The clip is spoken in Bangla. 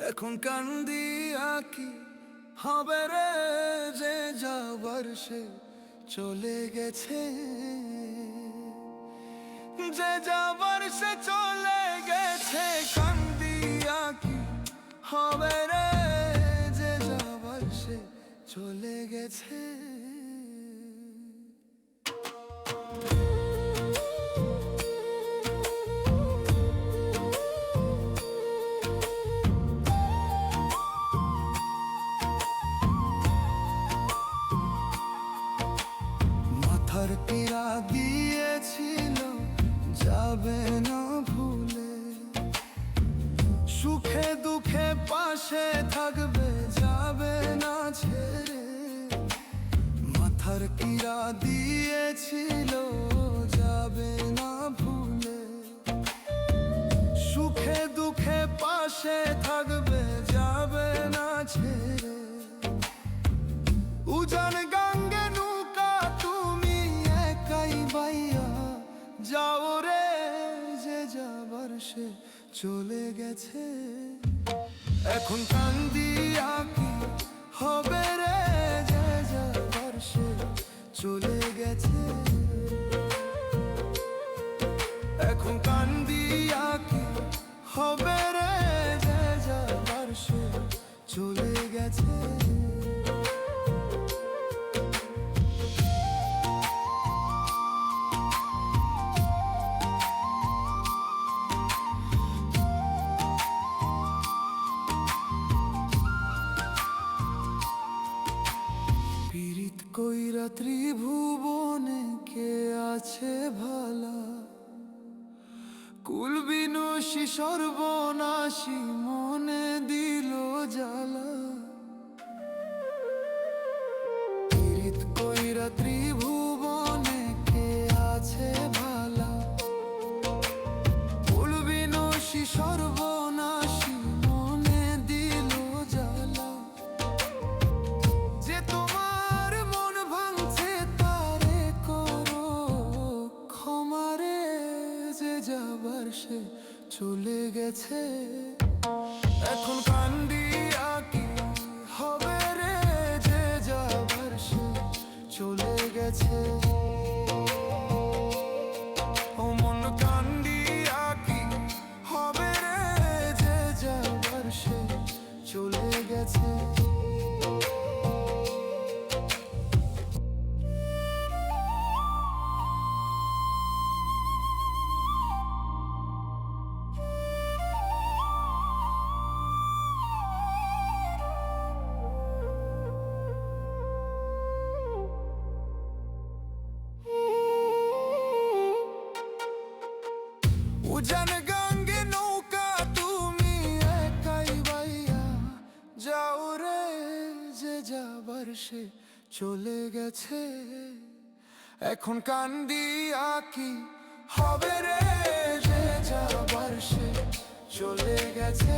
এখন কান্দি আঁকি হবে রে, যে যাবার সে চলে গেছে, যে যাবার সে চলে গেছে। কান্দি আঁকি হবে রে, যে যাবার সে চলে গেছে। মাথার পীড়া দিয়েছিল যাবে না ভুলে, সুখে দুঃখে পাশে থাকবে যাবে না ছেড়ে। মাথার পীড়া দিয়েছিল যাবে না ভুলে, সুখে দুঃখে পাশে থাকবে যাবে না ছেড়ে। উজান গাঙ্গে নৌকা তুমি একাই বাইয়া যাও রে, যে যাবার সে চলে গেছে। এখন কান্দি আঁকি হবে রে, যে যাবার সে চলে গেছে। এখন কান্দি আঁকি হবে রে, যে যাবার সে চলে গেছে। পীড়িত কইরা ত্রিভুবনে কে আছে ভালা, কুল বিনাশী সর্বনাশী মনে দিল জ্বালা। পীড়িত কইরা ত্রিভুবনে কে আছে ভালা, কুল বিনাশী সর্বনাশী মনে দিল জ্বালা। যে তোমার মন ভাঙছে তারে করো ক্ষমা রে, যে যাবার সে চলে গেছে। এখন কান্দি আঁকি হবে রে, যে যাবার সে চলে গেছে। ও মন কান্দি আঁকি হবে রে, যে যাবার সে চলে গেছে। উজান গাঙ্গে নৌকা তুমি একাই বাইয়া যাও রে, যে যাবার সে চলে গেছে। এখন কান্দি আঁকি হবে রে, যে যাবার সে চলে গেছে।